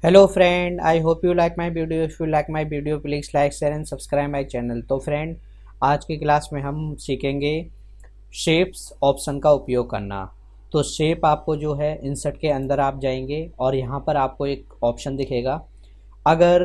Hello friend, I hope you like my video. If you like my video please like share and subscribe my channel. तो friend, आज की class में हम सीखेंगे shapes option का उपयोग करना। तो शेप आपको जो है इंसर्ट के अंदर आप जाएंगे और यहाँ पर आपको एक ऑप्शन दिखेगा। अगर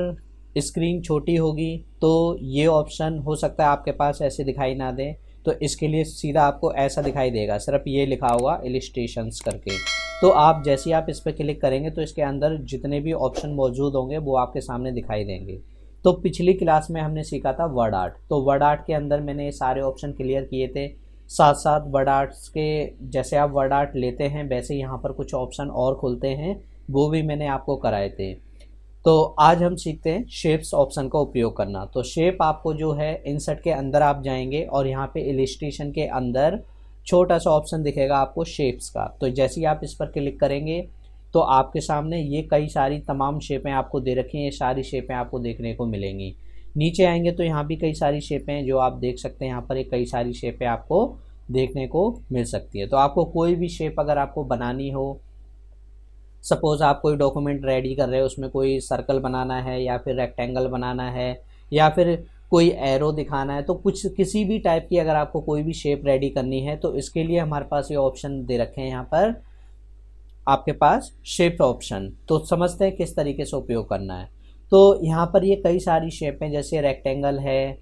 स्क्रीन छोटी होगी तो ये ऑप्शन हो सकता है आपके पास ऐसे दिखाई ना दे, तो इसके लिए सीधा आपको ऐसा दिखाई देगा, सिर्फ ये लिखा होगा इलिस्ट्रेशंस करके। तो आप जैसे ही आप इस पर क्लिक करेंगे तो इसके अंदर जितने भी ऑप्शन मौजूद होंगे वो आपके सामने दिखाई देंगे। तो पिछली क्लास में हमने सीखा था वर्ड आर्ट, तो वर्ड आर्ट के अंदर मैंने ये सारे ऑप्शन क्लियर किए थे। साथ साथ वर्ड आर्ट्स के जैसे आप वर्ड आर्ट लेते हैं वैसे यहाँ पर कुछ ऑप्शन और खुलते हैं, वो भी मैंने आपको कराए थे। तो आज हम सीखते हैं शेप्स ऑप्शन का उपयोग करना। तो शेप आपको जो है इंसर्ट के अंदर आप जाएंगे और यहाँ पे इलिस्ट्रेशन के अंदर छोटा सा ऑप्शन दिखेगा आपको शेप्स का। तो जैसे ही आप इस पर क्लिक करेंगे तो आपके सामने ये कई सारी तमाम शेपें आपको दे रखी हैं। ये सारी शेपें आपको देखने को मिलेंगी। नीचे आएंगे तो यहाँ भी कई सारी शेपें हैं जो आप देख सकते हैं। यहाँ पर कई सारी शेपें आपको देखने को मिल सकती है। तो आपको कोई भी शेप अगर आपको बनानी हो, सपोज़ आप कोई डॉक्यूमेंट रेडी कर रहे हो, उसमें कोई सर्कल बनाना है या फिर रेक्टेंगल बनाना है या फिर कोई एरो दिखाना है, तो कुछ किसी भी टाइप की अगर आपको कोई भी शेप रेडी करनी है तो इसके लिए हमारे पास ये ऑप्शन दे रखे हैं यहाँ पर आपके पास शेप ऑप्शन। तो समझते हैं किस तरीके से उपयोग करना है। तो यहाँ पर ये कई सारी शेप हैं, जैसे रेक्टेंगल है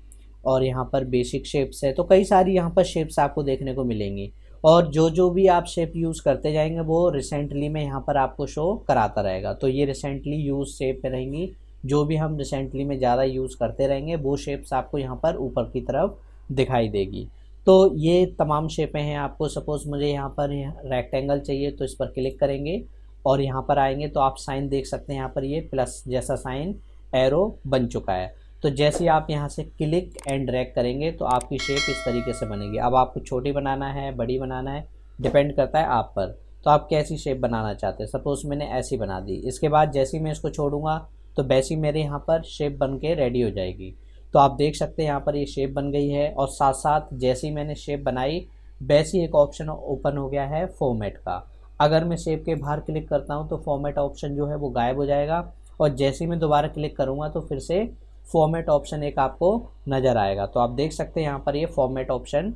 और यहाँ पर बेसिक शेप्स है। तो कई सारी यहाँ पर शेप्स आपको देखने को मिलेंगी और जो जो भी आप शेप यूज़ करते जाएंगे वो रिसेंटली में यहाँ पर आपको शो कराता रहेगा। तो ये रिसेंटली यूज़ शेप में रहेंगी। जो भी हम रिसेंटली में ज़्यादा यूज़ करते रहेंगे वो शेप्स आपको यहाँ पर ऊपर की तरफ दिखाई देगी। तो ये तमाम शेपें हैं। आपको सपोज़ मुझे यहाँ पर रेक्टेंगल चाहिए तो इस पर क्लिक करेंगे और यहाँ पर आएंगे तो आप साइन देख सकते हैं। यहाँ पर ये प्लस जैसा साइन एरो बन चुका है। तो जैसे ही आप यहाँ से क्लिक एंड ड्रैग करेंगे तो आपकी शेप इस तरीके से बनेगी। अब आपको छोटी बनाना है, बड़ी बनाना है, डिपेंड करता है आप पर। तो आप कैसी शेप बनाना चाहते हैं। सपोज़ मैंने ऐसी बना दी। इसके बाद जैसे ही मैं इसको छोड़ूंगा तो वैसी मेरे यहाँ पर शेप बन के रेडी हो जाएगी। तो आप देख सकते हैं यहाँ पर ये शेप बन गई है। और साथ साथ जैसे ही मैंने शेप बनाई वैसी एक ऑप्शन ओपन हो गया है फॉर्मेट का। अगर मैं शेप के बाहर क्लिक करता हूँ तो फॉर्मेट ऑप्शन जो है वो गायब हो जाएगा और जैसे ही मैं दोबारा क्लिक करूँगा तो फिर से फॉर्मेट ऑप्शन एक आपको नज़र आएगा। तो आप देख सकते हैं यहाँ पर ये फॉर्मेट ऑप्शन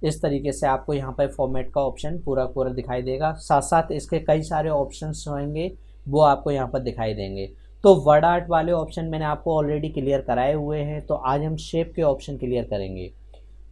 इस तरीके से आपको यहाँ पर फॉर्मेट का ऑप्शन पूरा पूरा दिखाई देगा। साथ साथ इसके कई सारे ऑप्शंस होंगे वो आपको यहाँ पर दिखाई देंगे। तो वर्ड आर्ट वाले ऑप्शन मैंने आपको ऑलरेडी क्लियर कराए हुए हैं। तो आज हम शेप के ऑप्शन क्लियर करेंगे।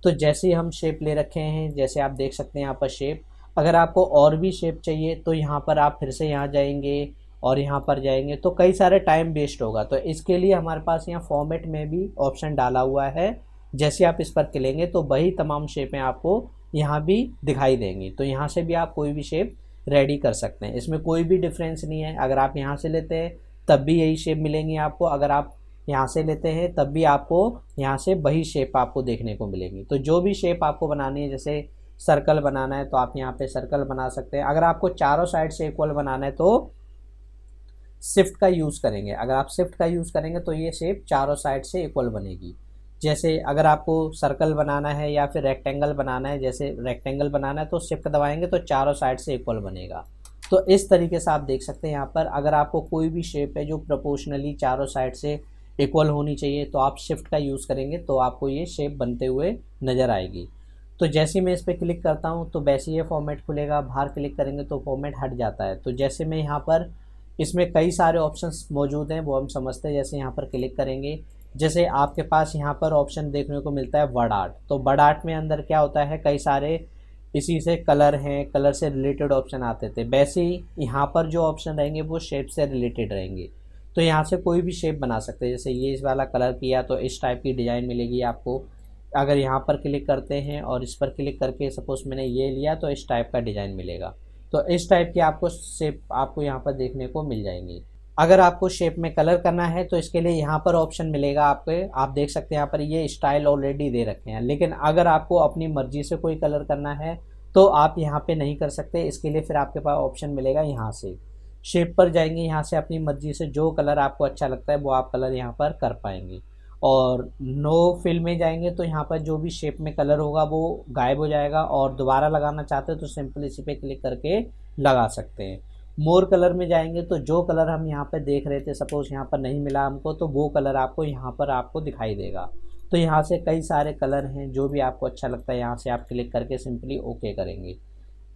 तो जैसे ही हम शेप ले रखे हैं, जैसे आप देख सकते हैं यहाँ पर शेप, अगर आपको और भी शेप चाहिए तो यहाँ पर आप फिर से यहाँ जाएंगे और यहाँ पर जाएंगे तो कई सारे टाइम वेस्ट होगा। तो इसके लिए हमारे पास यहाँ फॉर्मेट में भी ऑप्शन डाला हुआ है। जैसे आप इस पर क्लिकेंगे तो वही तमाम शेपें आपको यहाँ भी दिखाई देंगी। तो यहाँ से भी आप कोई भी शेप रेडी कर सकते हैं। इसमें कोई भी डिफरेंस नहीं है। अगर आप यहाँ से लेते हैं तब भी यही शेप मिलेंगी आपको, अगर आप यहाँ से लेते हैं तब भी आपको यहाँ से वही शेप आपको देखने को मिलेंगी। तो जो भी शेप आपको बनानी है, जैसे सर्कल बनाना है तो आप यहाँ पे सर्कल बना सकते हैं। अगर आपको चारों साइड से इक्वल बनाना है तो शिफ्ट का यूज़ करेंगे। अगर आप शिफ्ट का यूज़ करेंगे तो ये शेप चारों साइड से इक्वल बनेगी। जैसे अगर आपको सर्कल बनाना है या फिर रेक्टेंगल बनाना है, जैसे रेक्टेंगल बनाना है तो शिफ्ट दबाएंगे तो चारों साइड से इक्वल बनेगा। तो इस तरीके से आप देख सकते हैं यहाँ पर अगर आपको कोई भी शेप है जो प्रोपोर्शनली चारों साइड से इक्वल होनी चाहिए तो आप शिफ्ट का यूज़ करेंगे तो आपको ये शेप बनते हुए नज़र आएगी। तो जैसे ही मैं इस पर क्लिक करता हूँ तो वैसे ये फॉर्मेट खुलेगा। बाहर क्लिक करेंगे तो फॉर्मेट हट जाता है। तो जैसे मैं यहाँ पर इसमें कई सारे ऑप्शंस मौजूद हैं वो हम समझते हैं। जैसे यहाँ पर क्लिक करेंगे, जैसे आपके पास यहाँ पर ऑप्शन देखने को मिलता है वर्ड आर्ट। तो वर्ड आर्ट में अंदर क्या होता है, कई सारे इसी से कलर हैं, कलर से रिलेटेड ऑप्शन आते थे। वैसे ही यहाँ पर जो ऑप्शन रहेंगे वो शेप से रिलेटेड रहेंगे। तो यहाँ से कोई भी शेप बना सकते हैं। जैसे ये इस वाला कलर किया तो इस टाइप की डिज़ाइन मिलेगी आपको। अगर यहाँ पर क्लिक करते हैं और इस पर क्लिक करके सपोज़ मैंने ये लिया तो इस टाइप का डिज़ाइन मिलेगा। तो इस टाइप की आपको शेप आपको यहाँ पर देखने को मिल जाएंगी। अगर आपको शेप में कलर करना है तो इसके लिए यहाँ पर ऑप्शन मिलेगा आपके। आप देख सकते हैं यहाँ पर ये स्टाइल ऑलरेडी दे रखे हैं। लेकिन अगर आपको अपनी मर्जी से कोई कलर करना है तो आप यहाँ पे नहीं कर सकते। इसके लिए फिर आपके पास ऑप्शन मिलेगा, यहाँ से शेप पर जाएंगे, यहाँ से अपनी मर्जी से जो कलर आपको अच्छा लगता है वो आप कलर यहाँ पर कर पाएंगे। और नो फिल में जाएंगे तो यहाँ पर जो भी शेप में कलर होगा वो गायब हो जाएगा और दोबारा लगाना चाहते हो तो सिंपल इसी पे क्लिक करके लगा सकते हैं। मोर कलर में जाएंगे तो जो कलर हम यहाँ पे देख रहे थे, सपोज यहाँ पर नहीं मिला हमको, तो वो कलर आपको यहाँ पर आपको दिखाई देगा। तो यहाँ से कई सारे कलर हैं, जो भी आपको अच्छा लगता है यहाँ से आप क्लिक करके सिंपली ओके करेंगे।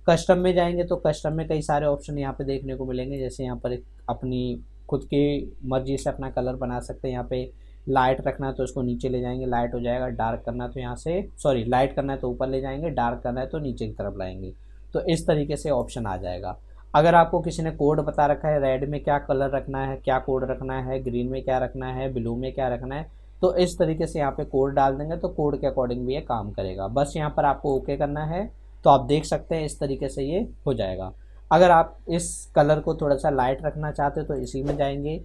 कस्टम में जाएंगे तो कस्टम में कई सारे ऑप्शन यहाँ पे देखने को मिलेंगे, जैसे यहाँ पर अपनी खुद की मर्जी से अपना कलर बना सकते हैं। यहाँ पे लाइट रखना है तो इसको नीचे ले जाएंगे, लाइट हो जाएगा। डार्क करना है तो यहाँ से लाइट करना है तो ऊपर ले जाएंगे, डार्क करना है तो नीचे की तरफ लाएंगे। तो इस तरीके से ऑप्शन आ जाएगा। अगर आपको किसी ने कोड बता रखा है, रेड में क्या कलर रखना है, क्या कोड रखना है, ग्रीन में क्या रखना है, ब्लू में क्या रखना है, तो इस तरीके से यहाँ पे कोड डाल देंगे तो कोड के अकॉर्डिंग भी ये काम करेगा। बस यहाँ पर आपको ओके करना है। तो आप देख सकते हैं इस तरीके से ये हो जाएगा। अगर आप इस कलर को थोड़ा सा लाइट रखना चाहते हो तो इसी में जाएंगे,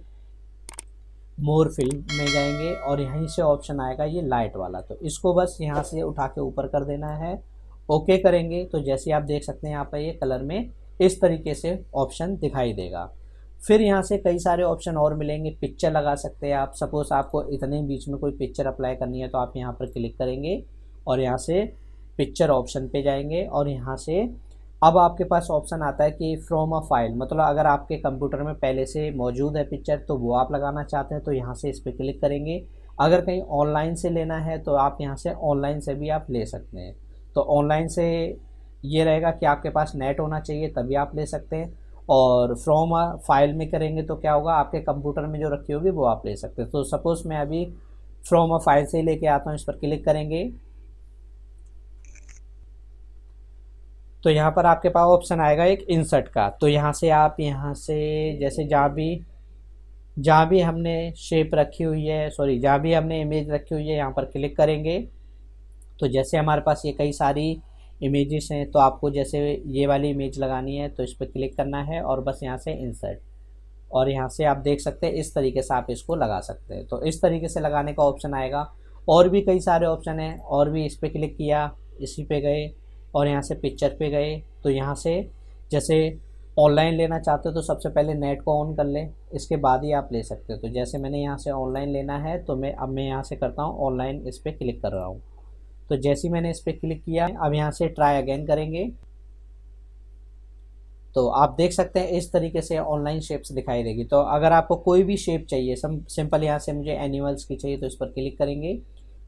मोर फिल्म में जाएंगे और यहीं से ऑप्शन आएगा ये लाइट वाला, तो इसको बस यहाँ से उठा के ऊपर कर देना है। ओके करेंगे तो जैसे आप देख सकते हैं यहाँ पर ये कलर में इस तरीके से ऑप्शन दिखाई देगा। फिर यहाँ से कई सारे ऑप्शन और मिलेंगे। पिक्चर लगा सकते हैं आप, सपोज आपको इतने बीच में कोई पिक्चर अप्लाई करनी है तो आप यहाँ पर क्लिक करेंगे और यहाँ से पिक्चर ऑप्शन पे जाएंगे और यहाँ से अब आपके पास ऑप्शन आता है कि फ्रॉम अ फाइल, मतलब अगर आपके कंप्यूटर में पहले से मौजूद है पिक्चर तो वो आप लगाना चाहते हैं तो यहाँ से इस पर क्लिक करेंगे। अगर कहीं ऑनलाइन से लेना है तो आप यहाँ से ऑनलाइन से भी आप ले सकते हैं। तो ऑनलाइन से ये रहेगा कि आपके पास नेट होना चाहिए तभी आप ले सकते हैं, और फ्रॉम अ फाइल में करेंगे तो क्या होगा, आपके कंप्यूटर में जो रखी होगी वो आप ले सकते हैं। तो सपोज़ मैं अभी फ्रॉम अ फाइल से लेके आता हूँ, इस पर क्लिक करेंगे तो यहाँ पर आपके पास ऑप्शन आएगा एक इंसर्ट का। तो यहाँ से आप यहाँ से जैसे जहाँ भी हमने शेप रखी हुई है, जहाँ भी हमने इमेज रखी हुई है यहाँ पर क्लिक करेंगे। तो जैसे हमारे पास ये कई सारी इमेजेस हैं, तो आपको जैसे ये वाली इमेज लगानी है तो इस पर क्लिक करना है और बस यहाँ से इंसर्ट, और यहाँ से आप देख सकते हैं इस तरीके से आप इसको लगा सकते हैं। तो इस तरीके से लगाने का ऑप्शन आएगा। और भी कई सारे ऑप्शन हैं, और भी इस पर क्लिक किया, इसी पे गए और यहाँ से पिक्चर पे गए। तो यहाँ से जैसे ऑनलाइन लेना चाहते हो तो सबसे पहले नेट को ऑन कर लें, इसके बाद ही आप ले सकते हो। तो जैसे मैंने यहाँ से ऑनलाइन लेना है तो मैं यहाँ से करता हूँ ऑनलाइन, इस पर क्लिक कर रहा हूँ। तो जैसे ही मैंने इस पर क्लिक किया, अब यहाँ से ट्राई अगेन करेंगे तो आप देख सकते हैं इस तरीके से ऑनलाइन शेप्स दिखाई देगी। तो अगर आपको कोई भी शेप चाहिए, सिंपल यहाँ से मुझे एनिमल्स की चाहिए तो इस पर क्लिक करेंगे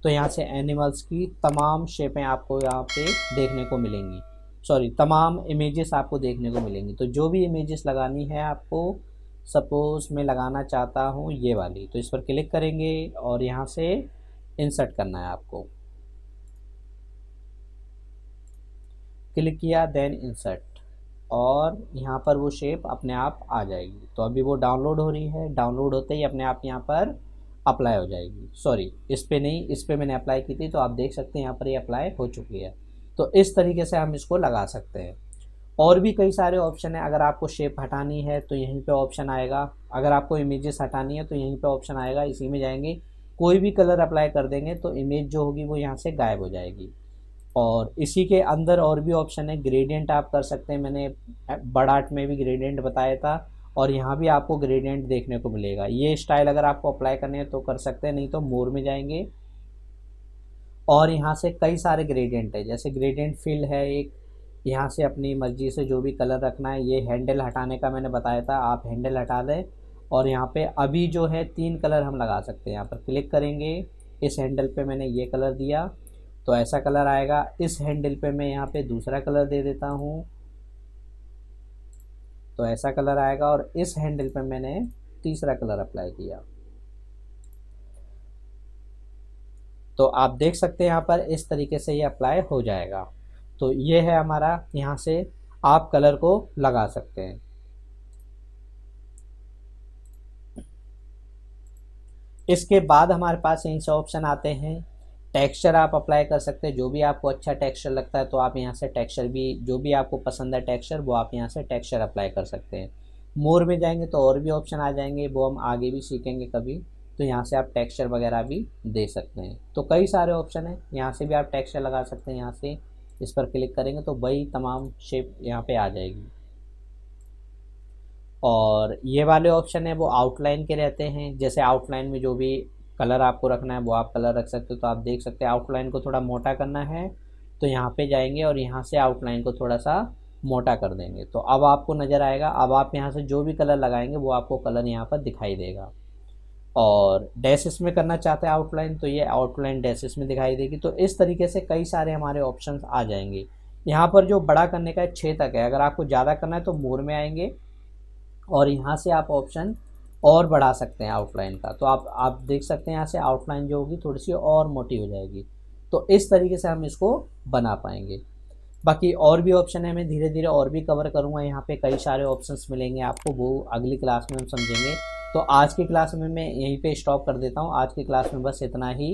तो यहाँ से एनिमल्स की तमाम शेपें आपको यहाँ पे देखने को मिलेंगी, तमाम इमेजेस आपको देखने को मिलेंगी। तो जो भी इमेजेस लगानी है आपको, सपोज मैं लगाना चाहता हूँ ये वाली, तो इस पर क्लिक करेंगे और यहाँ से इंसर्ट करना है आपको। क्लिक किया, देन इंसर्ट, और यहाँ पर वो शेप अपने आप आ जाएगी। तो अभी वो डाउनलोड हो रही है, डाउनलोड होते ही अपने आप यहाँ पर अप्लाई हो जाएगी। इस पे नहीं, इस पे मैंने अप्लाई की थी, तो आप देख सकते हैं यहाँ पर ये अप्लाई हो चुकी है। तो इस तरीके से हम इसको लगा सकते हैं। और भी कई सारे ऑप्शन है। अगर आपको शेप हटानी है तो यहीं पे ऑप्शन आएगा, अगर आपको इमेजेस हटानी है तो यहीं पे ऑप्शन आएगा, इसी में जाएंगे, कोई भी कलर अप्लाई कर देंगे तो इमेज जो होगी वो यहाँ से गायब हो जाएगी। और इसी के अंदर और भी ऑप्शन है, ग्रेडियंट आप कर सकते हैं, मैंने बड़ा आर्ट में भी ग्रेडियंट बताया था और यहाँ भी आपको ग्रेडियंट देखने को मिलेगा। ये स्टाइल अगर आपको अप्लाई करने हैं तो कर सकते हैं, नहीं तो मोर में जाएंगे और यहाँ से कई सारे ग्रेडियंट है, जैसे ग्रेडियंट फिल है एक, यहाँ से अपनी मर्जी से जो भी कलर रखना है। ये हैंडल हटाने का मैंने बताया था, आप हैंडल हटा दें और यहाँ पे अभी जो है 3 कलर हम लगा सकते हैं। यहाँ पर क्लिक करेंगे, इस हैंडल पे मैंने ये कलर दिया तो ऐसा कलर आएगा। इस हैंडल पे मैं यहाँ पे दूसरा कलर दे देता हूँ तो ऐसा कलर आएगा, और इस हैंडल पे मैंने तीसरा कलर अप्लाई किया तो आप देख सकते हैं यहाँ पर इस तरीके से ये अप्लाई हो जाएगा। तो ये है हमारा, यहाँ से आप कलर को लगा सकते हैं। इसके बाद हमारे पास यहीं से ऑप्शन आते हैं, टेक्सचर आप अप्लाई कर सकते हैं। जो भी आपको अच्छा टेक्सचर लगता है तो आप यहाँ से टेक्सचर भी, जो भी आपको पसंद है टेक्सचर, वो आप यहाँ से टेक्सचर अप्लाई कर सकते हैं। मोर में जाएंगे तो और भी ऑप्शन आ जाएंगे, वो हम आगे भी सीखेंगे कभी। तो यहाँ से आप टेक्सचर वगैरह भी दे सकते हैं। तो कई सारे ऑप्शन हैं, यहाँ से भी आप टेक्सचर लगा सकते हैं। यहाँ से इस पर क्लिक करेंगे तो वही तमाम शेप यहाँ पे आ जाएगी। और ये वाले ऑप्शन है वो आउटलाइन के रहते हैं, जैसे आउटलाइन में जो भी कलर आपको रखना है वो आप कलर रख सकते हो। तो आप देख सकते हैं आउटलाइन को थोड़ा मोटा करना है तो यहाँ पे जाएंगे और यहाँ से आउटलाइन को थोड़ा सा मोटा कर देंगे। तो अब आपको नज़र आएगा, अब आप यहाँ से जो भी कलर लगाएंगे वो आपको कलर यहाँ पर दिखाई देगा। और डैशेस में करना चाहते हैं आउटलाइन, तो ये आउटलाइन डैशेस में दिखाई देगी। तो इस तरीके से कई सारे हमारे ऑप्शंस आ जाएंगे। यहाँ पर जो बड़ा करने का 6 तक है, अगर आपको ज़्यादा करना है तो मोर में आएंगे और यहाँ से आप ऑप्शन और बढ़ा सकते हैं आउटलाइन का। तो आप देख सकते हैं यहाँ से आउटलाइन जो होगी थोड़ी सी और मोटी हो जाएगी। तो इस तरीके से हम इसको बना पाएंगे। बाकी और भी ऑप्शन है, मैं धीरे धीरे और भी कवर करूँगा। यहाँ पे कई सारे ऑप्शंस मिलेंगे आपको, वो अगली क्लास में हम समझेंगे। तो आज की क्लास में मैं यहीं पे स्टॉप कर देता हूँ। आज की क्लास में बस इतना ही।